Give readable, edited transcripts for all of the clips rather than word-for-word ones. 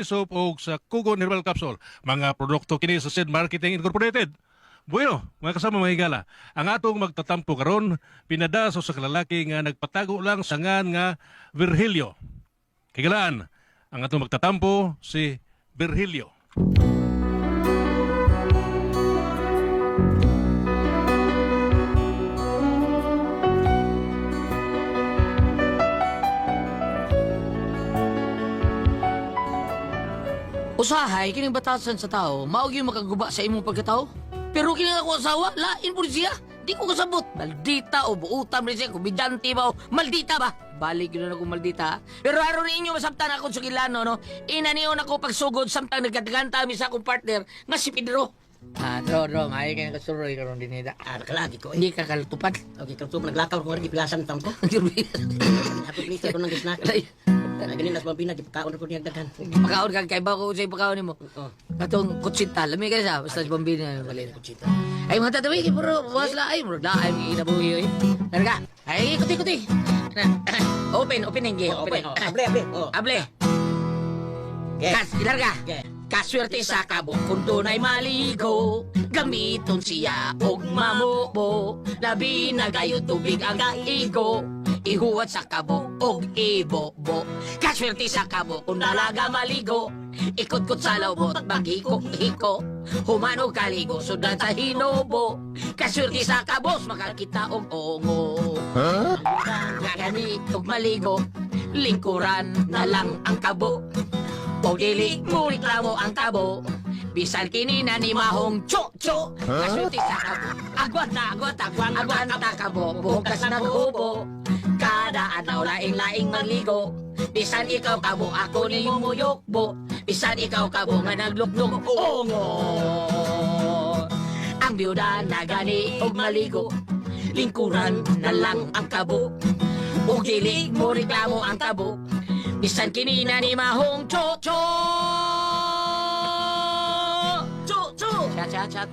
Nestle Soap o sa Kugon Herbal Capsule. Mga produkto kini sa Sid Marketing Incorporated. Bueno, mga kasama mga higala, ang atong magtatampo karon pinadaso sa kalalaki nga nagpatago lang sa ngan nga Virgilio. Kigalaan, ang atong magtatampo si Virgilio. Usahay, kining batasan sa tao, maog yung makaguba sa imong pagkatao. Pero kining ako asawa, lain po siya. Di ko kasabot. Maldita o buutam rin siya, kumidante ba o maldita ba? Balik yun na akong maldita. Pero araw ninyo masabtan ako sa kilano, no? Inaniyon ako pagsugod samtang nagkataganta kami sa akong partner, nga si Pedro. Dro, maayo kayo kasuroy karon din nila. Nakalagi ko. Hindi ka kalutupad. Okay, kung tupo naglakaw ko rin, ipilasan tang ko. Happy please, ko nang gisnak. Ganin nas pampina, ipakaon ko niya daghan. Pakaon ka, kaya ba ko sa ipakaon mo? Katong kutsita, lami ka sa, basta sa pambina. Balik ko chita. Ay, mga tatawi, puro buwas laay, puro laay, may inabuhi, eh. Ano ka? Ay, kuti. Open yung gate. Open. Able. Able. Yes. Ilarga. Okay. Kaswerte sa kabo kung doon ay maligo. Gamiton siya og mamubo. Labi na gayo tubig ang igo. Ihuwat sa kabo og ibobo. Kaswerte sa kabo kung dalaga maligo. Ikot-kot sa lawbot maghiko-hiko. Humano kaligo sudan sa hinobo. Kaswerte sa kabos makakita og ongo. Gagani og maligo. Lingkuran na lang ang kabo. O dili mo reklamo ang kabo. Bisan kinina ni mahong cho-cho. Kaswerte sa kabo. Agwat na kabo. Bukas na hubo. Kada adlaw laing-laing manligo. Bisan ikaw kabo, ako ni muyokbo. Bisan ikaw kabo nga nagluknok ongo. Ang biyuda na gani og maligo. Lingkuran na lang ang kabo. O dili mo reklamo ang kabo. Bisan kinina ni mahong cho-cho. Cho-cho. Siya.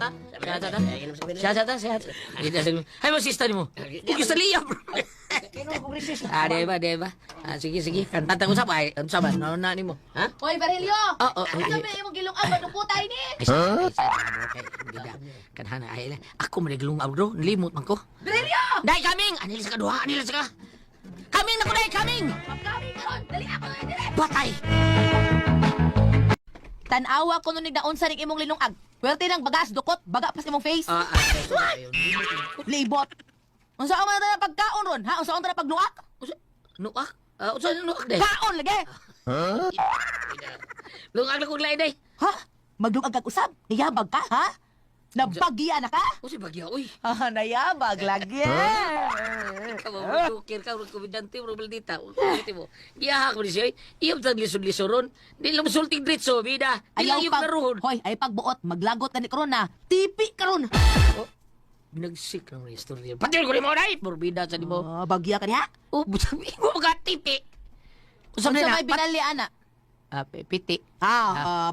Hay mo sister mo. Huwag sa liya, bro. Diba. Sige. Kantata ko sa pa. Ano sa ba? Naunani mo. Ha? Hoy, Berhelio! Oo. Ano sabi mo gilong abad ng putay ni? Kanhana ay ako maniglong abro. Limot man ko. Berhelio! Dai kaming. Anila sa kaduha. Kaming na ko dai kaming. Magkami karon! Dali ako na dire! Patay. Tanawa ko nun nigdaon sa ning imong linungag. Pwerte ng bagas, dukot, baga pas imong face. Libot! Unsa ka man na pagkaon ron, ha? Unsa ka na pagluak? Nuak? Unsa nuak dai? Kaon lagi! Lungag na kong lain day. Ha? Magluag kag usab? Niyabag ka, ha? Nabagya na ka? O si Bagya, uy. Ah, nayabag lagi. Ikaw mo, tukir ka, rin kumidante, rin maldita. Ulit mo. Iyaha ko ni siya, iyam sa lisod-lisoron. Di lang sulting dritso, bida. Di lang yung karoon. Hoy, ay pagbuot, maglagot na ni karon na. Tipi karon. Binagsik ng istorya. Pati ko rin mo, nay! Morbida sa di mo. Ah, bagya ka niya? Oh, butang mo magatipi. Unsa may binali ana? Piti.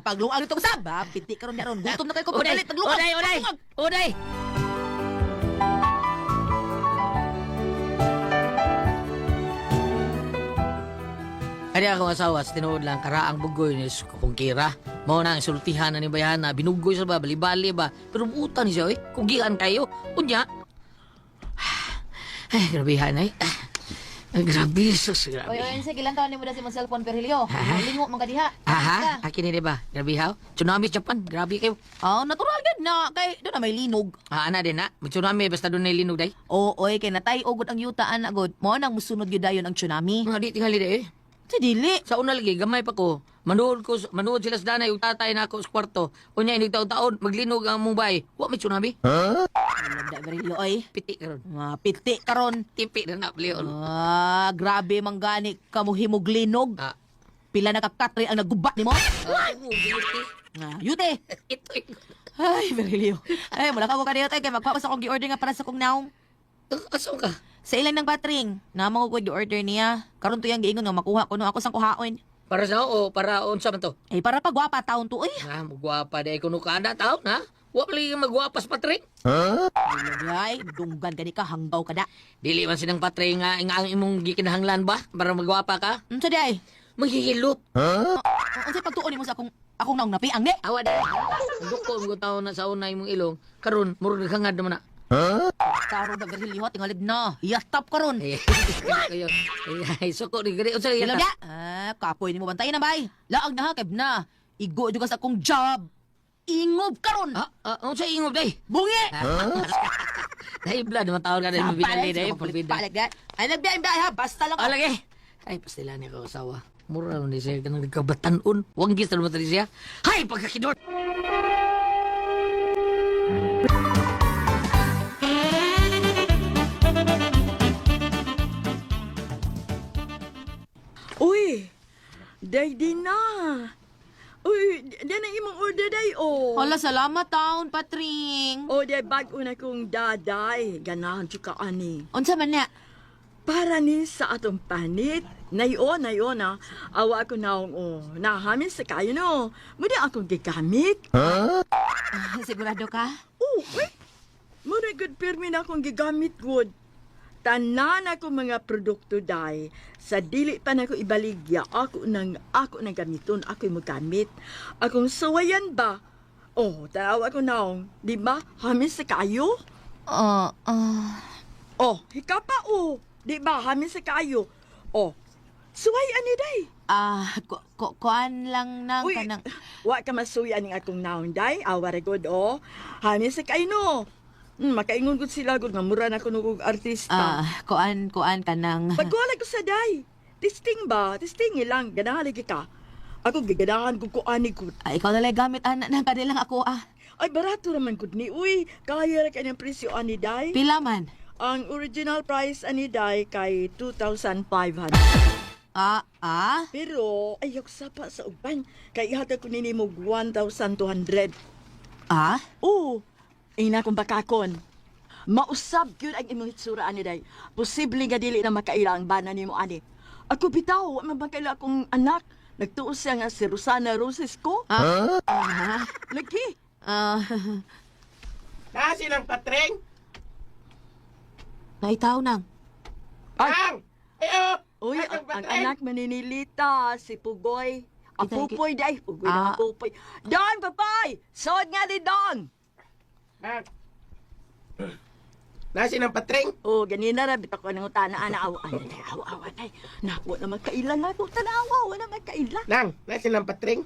Pagluag nito usab, ha? Piti karon niya ron. Gutom na kay ko pagdalit pagluag. Oday! Kaya akong asawa sa tinuod lang karaang bugoy ni Kupongkira. Mao na ang sultihan na ni Bayana. Binugoy sa ba, bali-bali ba. Pero buutan niya, eh. Kugihan kayo. Unya. Ay, grabihan ay. Grabe, sus, grabe. Oy, sige lang taon ni mo na si mong cellphone Perhelio. Lingo man ka diha. Aha, akin ni ba? Grabe ha? Tsunami Japan, grabe kayo. Natural gid na kay do na may linog. Ana din na. May tsunami basta doon na linog day. Oy, kay natay ugod ang yutaan na god. Mo nang musunod gyud dayon ang tsunami. Nga di tingali day eh. Sa dili. Sa una lagi, gamay pa ko. Manood sila sa danay, yung tatay na ako sa kwarto. Unya, hindi taon-taon, maglinog ang Mumbai. Wa may tsunami. Landa Perhelio oy. Piti karon. Piti karon. Tipi na na, Leon. Grabe man gani kamo himog linog. Ah. Pila na kakatri ang naguba nimo? Giliti. Yute. Ito Ay, Perhelio. Ay, mula ka mo kanina tayo kay magpapas akong gi-order nga para sa kong naong. Aso ka? Sa ilang ng batring, namang ko gi-order niya. Karon to yang giingon nga makuha ko no ako sang kuhaon. Para sa o para unsa man to? Ay, para pagwapa taon to, uy. Magwapa day kuno kada taon ha. Wa pali magwapas patring. Ay, dunggan gani ka, hanggaw ka da. Dili man sinang patring nga ang imong gikinahanglan ba para magwapa ka? Sa di ay? Maghihilot. Unsay pagtuon nimo sa akong naong napiang ni? Awa day. Duko mo taon na sa unay mong ilong. Karon murag hangad naman na. Karo dagarhilihot tingalid na. Yastap karon. Ay, kayo. Ay, suko ni gari. Unsa Ilaw yata? ya. Kapoy nimo bantayan na bay. Laag na ha kay na. Igo jud ka sa akong job. Ingob karon. Unsa ingob day? Bungi. Dahil blood naman taon ka na yung binali day. Pagbida. Ay nagbiyain ha. Basta lang. Ah, lagi. Ay, pastila niya ka asawa. Mura ni siya ka nang nagkabatanon. Huwag gis na naman tali siya. Hay, pagkakidor! Uy, day din na. Uy, di na imong order day, oh. Hala, salamat taon, Patring. Oh, day bago na kong daday. Ganahan siya ka, ani. Unsa man niya? Para ni sa atong panit. Nayon, na. Awa ako naong, oh. Nahamin sa kayo, no. Muna akong gigamit. Sigurado ka? Oh, uy. Muna good pirmi na akong gigamit, good. Tanan ako mga produkto day. Sa dili pa na ko ibaligya, ako nang gamiton, ako'y magamit. Akong sawayan ba? Oh, tanawa ko naong, di ba? Hamin sa kayo? Oh, hikapa oh. Di ba? Hamin sa kayo. Oh, suwayan ni day. Kuan lang nang Uy, kanang... wa ka masuyan ng akong naong day. Awara god oh. Hamin sa kayo no. Makaingon ko sila gud nga mura na ko nung artista. Kuan kanang... Pagkuhalag ko sa day. Testing ba? Testing lang. Ganahan lagi ka. Ako giganahan ko kuani ko. ikaw na lang gamit anak ng kanilang ako Ay, barato naman ko ni. Uy, kaya ra kanyang presyo ani day. Pila man? Ang original price ani day kay 2,500. Pero ayok sa pa sa uban. Kay ihatag ko nini mo 1,200. Oo. Ina kong bakakon. Mausab gyud ang imong hitsura ani day. Posible nga dili na makaila ang bana nimo ani. Ako bitaw, wa man makaila akong anak. Nagtuos siya nga si Rosana Roses ko. Lagi. Nasi ng patreng? Naitaw nang. Ang! Ayo! Uy, ang anak maninilita, si Pugoy. Ang Itay- pupoy day. Pugoy na pupoy. Don, papay! Sod nga ni Don! Ang! Nasi ng patreng? Oh, ganina ra bitaw ko nang utana ana aw awa day. Naku na magkailan na ko tanawa, wala magkailan. Nang, nasi ng patreng?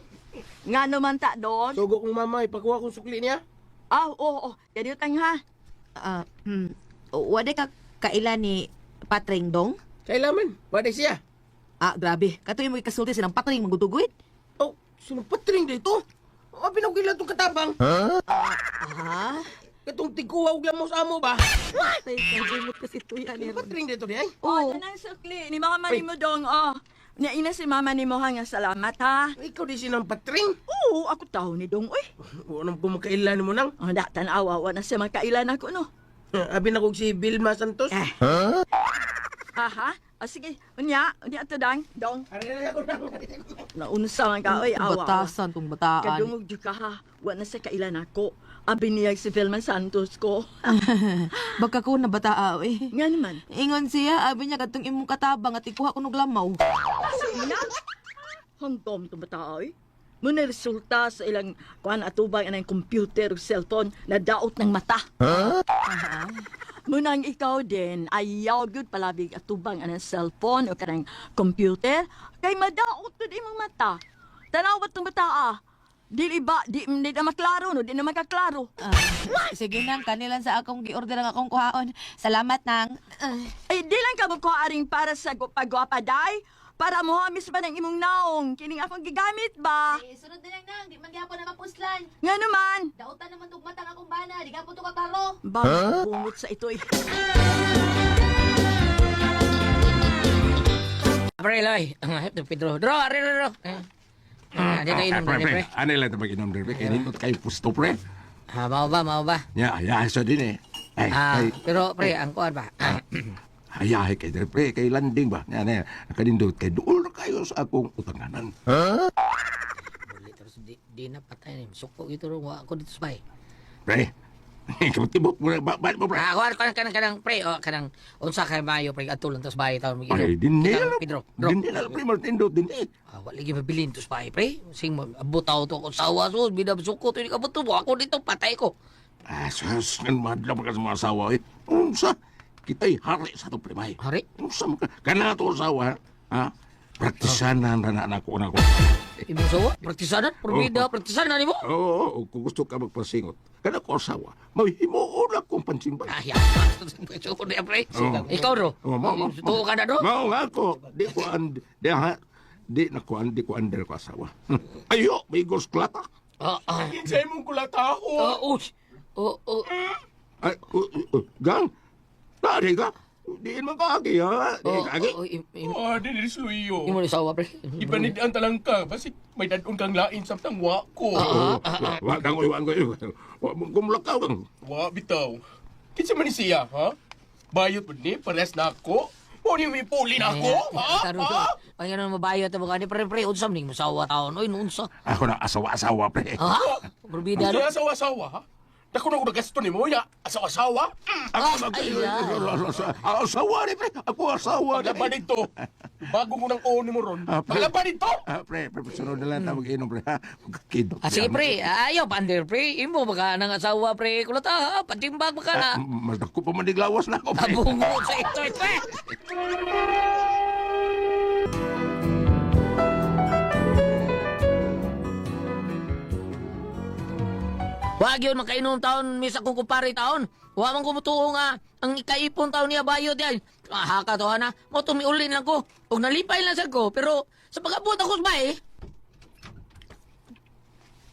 Nga naman ta Don. Sugo kong mama, ipakuha kong sukli niya. Oo. Ganito tang ha. Wade ka kaila ni Patring Dong? Kailaman, wala siya. Grabe. Katuloy mo ikasulti silang Patring magutugwid. Oh, sino patreng dito? Oh, pinagkila itong katabang. Katong tiguwa og lamos amo ba? Tay, kagumot kasi tuya Sino patreng dito di ay? Oh, tanang sukli ni mama ni mo Dong. Oh. Naina si mama ni mo ha nga salamat ha. Ikaw di sinang patreng? Oo, ako tao ni Dong. Uy. Wala ko makailan mo nang. Oh, da tanawa wa na siya makailan ako no. Abi na kong si Vilma Santos. Aha. Sige, unya to Dang. Dong. Ari na ako nang. Naunsa man ka oy awa. Batasan tong bataan. Kadungog jud ka ha. Wa na siya kailan ako. Abi niya si Vilma Santos ko. Baka ko na bataa eh. Nga naman. Ingon siya, abi niya katong imong katabang at ikuha ko ng lamaw. Ina. Hangtom to bataoy. Muna resulta sa ilang kuan atubang anang computer o cellphone na daot ng mata. Munang ikaw din, ayaw gyud palabig atubang anang cellphone o kanang computer kay madaot gud imong mata. Tanaw ba tong bata Dili ba, di na maklaro no, di na makaklaro. Sige nang, kanilan sa akong gi-order ang akong kuhaon. Salamat nang. Ay, di lang ka magkuharing para sa pagwapa, day. Para mo hamis ba ng imong naong, kining akong gigamit ba? Sunod na lang nang, di man gihapon na mapuslan. Nga naman. Dautan naman tug matang akong bana, di gapon to kaklaro. Bang, bungot sa ito'y. Pre, Loy. Pedro. Dro, ari, dro. Di na inom na ni pre. Ano lang ito mag-inom din, pre? Kaya nito kayo pusto, pre. Mao ba? Ayahay sa din eh. Ay, Pero pre, ang kuan ba? ayahay kay din, pre. Kay landing ba? Yan, nakanindot kay doon na kayo sa akong utanganan. Terus di na patay ni. Suko ito ro wa ako dito sa bay. Pre, Tibok mo na, balik mo, pre. Ako kanang pre, kanang unsa kay Mayo pre atulon tos bahay taon mo Ay, dinil. Pedro. Dinil, pre, Martindot, dinil. Wala gyud mabilin tos bahay pre. Sing abot to ko sawa so binabsuko to ni kabot to ako dito patay ko. Sus, nga madla pa ka sa mga asawa, eh. Unsa, kita'y hari sa ito, pre, may. Hari? Unsa mo ka, kana to asawa, ha? Praktisanan na ko. Imo sawa praktisanan, probida praktisanan nimo. Oo, kung gusto ka magpasingot, kana ko asawa, mahihimuon akong pansimba. Ay, so ko na pre. Ikaw ro. Tuo ka na do. Mao nga ako, di ko under ko asawa. Ayo, may gos klata. Kinsay mong kulataho. Ay, gang, nari ka? Diin mo kagi, ha? Diin kagi? Dili suyo. Imo ni sawa pre. Ipanidaan talang ka, basi may dadon kang lain samtang wa ko. Wa kang uy. Wa mong kumulakaw kang. Wa bitaw. Kinsa man ni siya, ha? Bayot mo ni, pares na ako. O ni may puli na ako, ha? Taro do. Ay ano mabayo ta mga ni pre unsam ning masawa taon. Oy unsa? Ako na asawa, pre. Ha? Probida do. Kaya asawa-asawa, ha? Dako na ko nagasto ni mo, ya? Asawa-asawa? Asawa ni, pre. Ako asawa. Paglaban dito. Bago mo nang ni mo ron. pre. Paglaban dito! Pre, sunod na lang tawag inom, pre, ha? Magkakidot. Sige pre, ayaw pander pre. Imo baka nang asawa pre kulata ha. Patimbag baka na. Mas dako pa maniglawas na ako, pre. Abungo sa ito pre. Wag yun makainom taon, misa kong kupari taon. Wa man kumutuo nga, ang ikaipon taon niya bayod yan. Haka to na, mo tumiulin lang ko. Huwag nalipay lang sa ko, pero sa pag-abot ako sa bahay,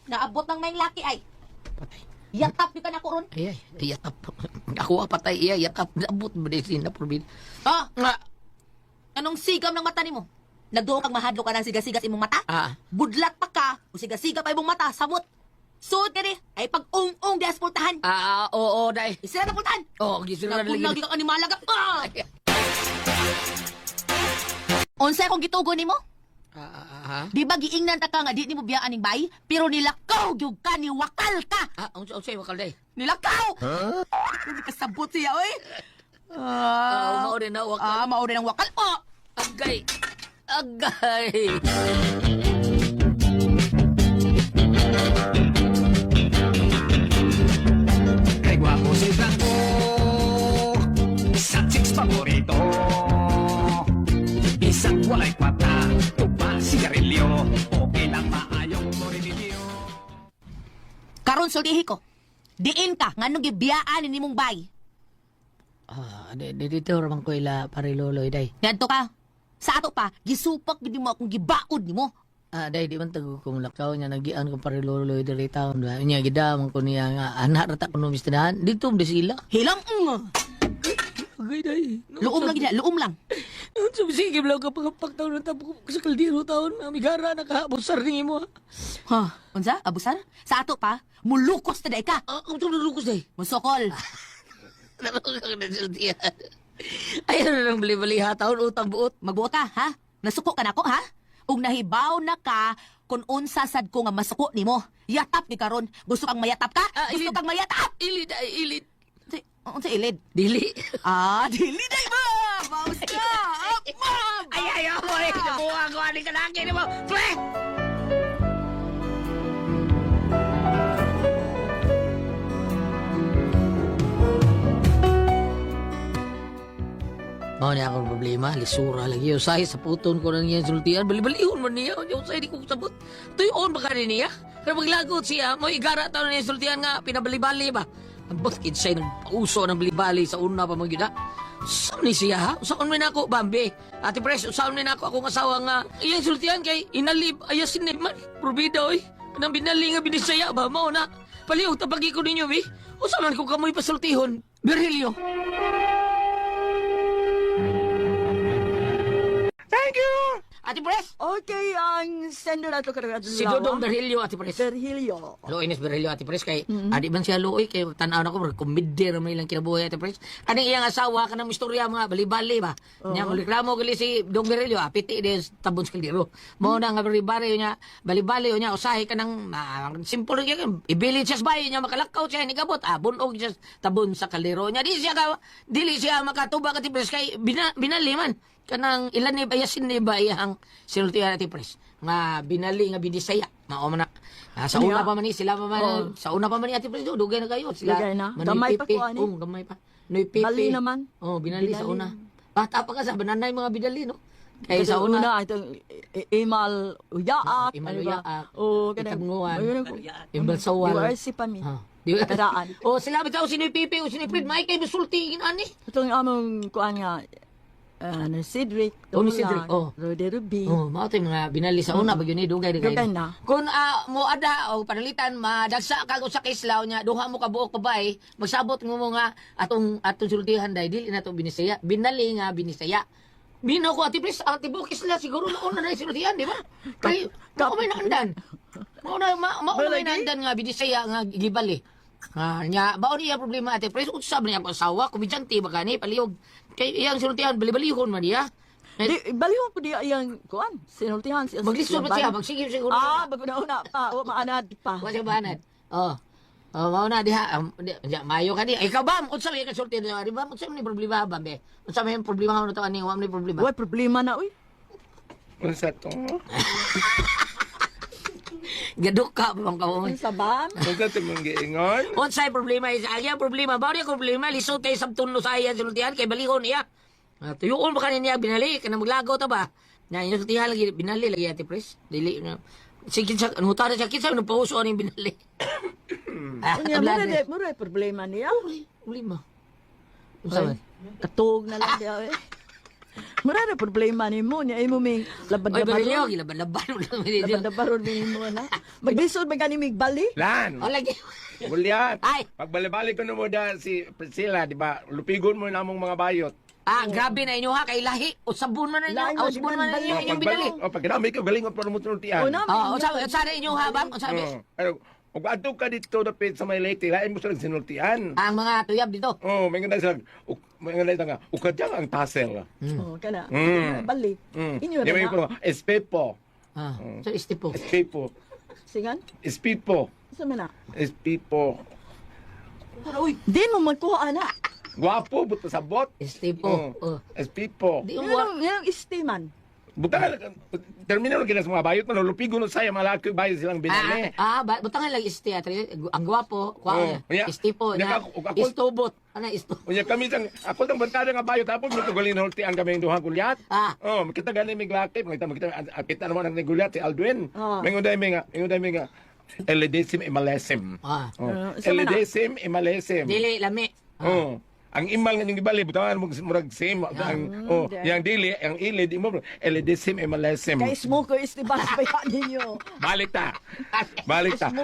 Naabot ng may laki ay. Yatap di ka na ko ron. ay, yatap. Ako patay, yatap. Abot ba din na probin. Ah, Nga, anong sigam ng mata nimo? Nagduo kang mahadlo ka ng sigas-sigas imong mata? Budlat pa ka, o siga-siga pa imong mata, samot. Suot ka ni, ay pag-ung-ung di aspultahan. oo, day. Isira na pultahan. Gisira na Napunag lagi. ka animalaga. Unsa akong gitugo nimo? Di ba giingnan ta ka nga di nimo biyaan ning bay, pero nilakaw gyud ka ni wakal ka. Unsay wakal day? Nilakaw. Hindi ka sabot siya oy. Mao na wakal. Mao rin ang wakal po. Agay. Kay gwapo si Franco sa chicks paborito. Isang walay kwata, tupa sigarilyo, okay lang maayong morililyo. Karon sultihi ko. Diin ka nganong gibiyaan ni mong bay. Dito ramang ko ila pariloloy day. Ngadto ka. Sa ato pa, gisupak gid mo akong gibaod nimo. Day, di man tago kong lakaw niya, nagian ko pariloloy diri taon. Niya, gidamang ko niya nga, anak rata ko nung mistinahan. Dito, di sila. Hilang Agay, day. luom lang gid, luom lang. Sige, lang ka pagpagtaon ng tapo ko sa kaldero taon. Amigara, nakahabosar ni mo. Ha, unsa? Abusar? Sa ato pa, mulukos ta day ka. Ang tululukos, day. Musokol. Ayaw na lang bali-bali ha, taon utang buot. Magbuot ka, ha? Nasuko ka na ko, ha? Ug nahibaw na ka kung unsa sad ko nga masuko nimo. Yatap ni karon. Gusto kang mayatap ka? Gusto kang mayatap? Ilid, ilid. Unsa ilid? Dili. Dili day ba? Bawas ka. Ma'am. Ay, boy. Nabuha ko, ani ka laki ni mo. Pre! Mao niya akong problema, lisura lagi. Usay sa puton ko na niya sultian. Bali-balihon man niya. Usay di ko sabot. Tuyon ba ka rin niya? Kaya maglagot siya, mo igara taon niya sultian nga, pinabali-bali ba? Ang bakit siya nagpauso ng bali-bali sa una pa magyuda? Saan ni siya ha? Saan mo na ako, Bambi? Ate Pres, saan na ako akong asawa nga? Iyang sultian kay inalib, ayasin ni man. Probida oy. Nang binali nga binisaya ba? Mao na. Paliw, tabagi ko ninyo, bi. O saan ko kamoy pasultihon? Berilio. Thank you! Ate Pres? Okay, ang sender na ito karagad. Si Dodong Berhilio, Ate Pres. Berhilio. Hello, Ines Berhilio, Ate Pres. Kay, adi man siya luoy, kay tanaw na ko, kumidder may lang kinabuhay, Ate Pres. Kaning iyang asawa, kanang istorya mga bali-bali ba? Nya, kung reklamo gali si Dong Berhilio, apiti din tabon sa kaldero. Mo na nga bali-bali niya, niya, usahay ka ng, simple rin, ibili siya sa bahay niya, makalakaw siya, nigabot, bunog siya tabon sa kaldero niya. Dili siya makatuba, Ate Pres, kay binali man. Kanang ilan ni bayasin ni bayang sinultihan Ate Pres nga binali nga bidisaya mao man na sa una pa man ni sila pa man sa una pa man ni Ate Pres dugay na kayo sila Dugay na. Manoy Gamay pa pipi. ko, ani. Gamay pa noy pipi Bali naman. binali sa una bata pa ka sa bananay mga bidali no kay Sa sa una itong Imal Uyaak. Imal ano ba? Uyaak, O, kanang. Itabnguan, Ayun, Imbalsawal URC pa mi. Karaan. sila bitaw sinoy pipi o sinoy Fred may kay bisulti ani Itong among kuan nga, ni Cedric, ni Cedric, Rode Ruby. mao tay mga binali sa una pag yun dugay Dugay kayo. na. Kung mo ada o panalitan madagsa kag usa ka islaw nya duha mo ka buok babae magsabot mo nga atong sultihan dai dili na to binisaya binali nga binisaya. Bino ko Ate Pres Ate Bukis la siguro na una na sultihan di ba? Kay mao may naandan. Mao may naandan nga binisaya nga gibali. Nya baon iya problema Ate Pres usab niya ko asawa komedyante ba kani palihog kay iyang sultihan bali-balihon man diya. Di, balihon po diya iyang kuan, sinultihan siya. Maglisod ba siya? Magsigip siguro. bago na una pa, o maanad pa. Wala siya banad. Mao na diha. Mayo ka di. Ikaw ba? Unsa may kasulti na? Di ba? Unsa may problema ba be? Unsa may problema mo to ani? Wa may problema. Wala problema na, uy. Unsa to? Gadok ka bang kaon. Sa ban? Unsa to mong giingon? Unsay problema is agya problema. Ba niya problema lisod kay sabton sa iya sultihan kay balihon niya. Tuyuon ba kaniya binali kana maglagaw ta ba? Nya yung sultihan lagi binali lagi Ate Pres. Dili na. Sige sa nutara siya kinsa no pauso ani binali. Unya mura problema niya. Problema. Unsa man? Katog na lang diya, eh. Mura na problema ni mo, niya imo may Oy, labad-labad. balyo, gilaban-laban mo lang. Labad-labad ni mo na. Maglisod ba gani mig bali? Lan. O, lagi. Bulyat. Ay. Pagbalik ko na mo da si Priscilla, di ba? Lupigon mo namong mga bayot. Grabe na inyo ha, kay lahi. O sabon man na Lahi inyo. mo, O sabon man na di inyo, ba, yung binali. Pagkadami ka, galing mo para mo tunutian. O na, O sana inyo ha, bam? O sabi? Kung ato ka dito dapit sa may late, lain mo silang sinultian. Ang mga tuyab dito. May ganda silang, may ganda nga, ukadya ang tassel. Oh, kana. Mm. Bali. Inyo Di ba na. yung espepo. So, istipo. Espepo. Singan? Espepo. Sa mana? Espepo. Di mo magkuha na. Guwapo, buto sa bot. Istipo. Espepo. Di yung war. Yung istiman. Buta terminal lagi na sa mga bayot, lupigon nun saya, malaki bayot silang binali. Butangan lang isti, atri. Ang gwapo, kwa, yeah. istipo, Yeah, na, ako- istobot. Ano, isto? Unya kami sang ako tang bantada nga bayo tapos mo tugalin hultian kami yung duha gulyat. Makita gani mig lakip, kita naman ang gulyat si Aldwin. Menguday mi nga Elidesim imalesim. Elidesim imalesim. Dili, lami. Ang imal nga yung ibali butangan mo murag same yang dili ang ilid imo Elidesim imalesim. Kay smoke ko istibas pa yan ninyo. Balik ta.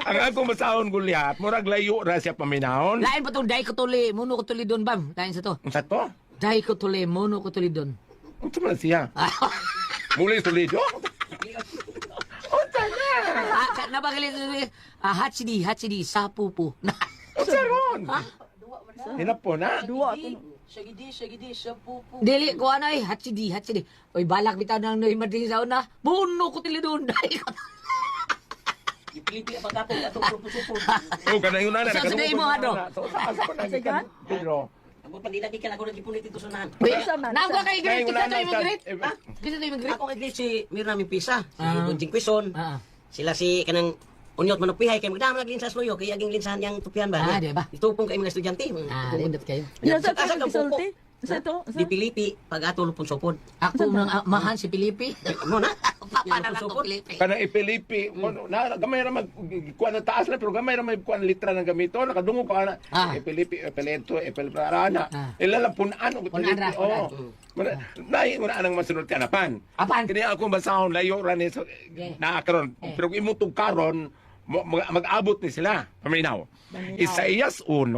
Ang akong masahon gulyat murag layo ra siya paminahon. Lain pa itong dahil ko tuli, muno ko tuli doon, bam. Lain sa to. Unsa to? Dahil ko tuli, muno ko tuli doon. Unsa man siya? Muli solido. Napagalit, Hatsidi, sapupo. Unsa ron? Hinapo na. Duwa. Dili ko ano Hatsidi. Oy, balak bitaw nang noy mading sa una. Muno ko tuli doon, dahil ko. Ipilipi ang pagkapong atong propusupon. Kana yun na. Sa sunay mo, ano? Sigan? Pedro. Ang pandilagi ka ako nagkipunit ito sunahan. Nagwa kay Grit, Kaya kita wala to na immigrate. sa- Ha? Kita to immigrate. Ako at least si Mirna Pisa, si Ah. Bunjing Quison, sila si kanang unyot manupihay kay magdama lagi sa sloyo kay aging linsahan yang tupian ba. Di ba? Itupong kay mga estudyante. Indot kayo. Yan sa Asa ka kasulti. Sa to? Di Pilipi pag ato lupon sopod. Ako nang mahan si Pilipi. Mo na? Papa na lang ko Pilipi. Kana ipilipi. Na gamay ra magkuan na taas na pero gamay ra may kuan litra ng gamito nakadungo ko ana. Ipilipi, ipilento, ipilprarana. Ilala punan og Punan ra, ipilipi. Nay wala anang masunod kanapan. Apan? Kini ako basahon layo ra ni na karon. Pero imutong karon mag-abot ni sila. Paminaw. Isaías 1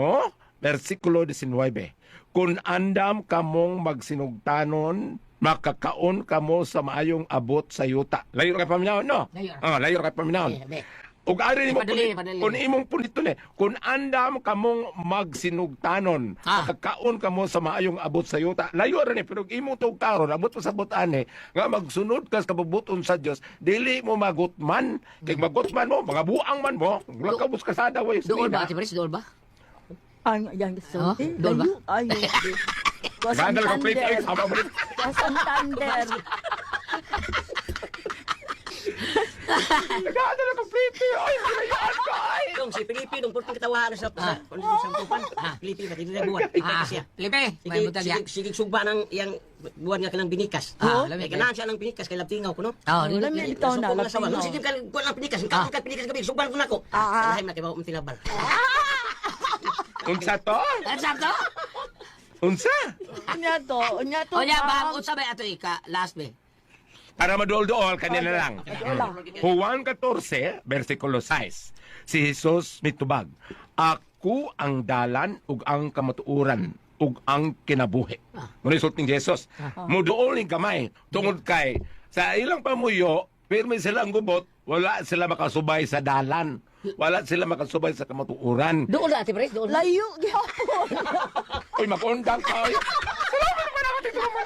versikulo 19. Kung andam kamong magsinugtanon, makakaon ka mo sa maayong abot sa yuta. Layo ka paminahon, no? Layo. Layo ka paminahon. Be. Ug ari mo Padali, padali. kung imong punito ni, kung andam kamong magsinugtanon, makakaon ka mo sa maayong abot sa yuta. Layo ra ni, pero imong tug karon abot pa sa butane nga magsunod ka sa kabubuton sa Dios, dili mo magutman. Kay magutman mo, mga buang man mo, wala ka bus kasada way. Dool ba, Ate Pres? Dool ba? Ang yang sulti. Doon ba? Layo. Ayo. Gandal ka plate eggs, ama mo. Santander. Gandal ka plate. Ay, ginayaan ka. Ay. Dong, si Felipe, nung purpong katawahan sa sampupan. Felipe, pati na buwan. Ah, Siya. Lipe, may butag ya. Sige, sugba ng yang buwan nga kanang binikas. lamig. Kaya ganahan siya ng binikas, kay labtingaw ko, no? Oh, Wala na ito na. Nung sige ka, buwan ng binikas, ang ka binikas gabi, sugban ko na ko. Alahin na kay bawang tilabal. Unsa to? Ano to? Unsa? Unya to. O niya, ba, unsa ba ato ika? Last be. Para maduol-duol, kanina lang. Juan 14, versikulo 6. Si Jesus mitubag, ako ang dalan ug ang kamatuuran ug ang kinabuhi. Muna isulti ni Jesus. Muduol ning kamay, tungod kay, sa ilang pamuyo, pirmi sila ang gubot, wala sila makasubay sa dalan. Wala sila makasubay sa kamatuuran. Dool na, Ate Pres, dool na. Layo, gihapon. Uy, mag-undang ka. Salamat naman ako dito naman.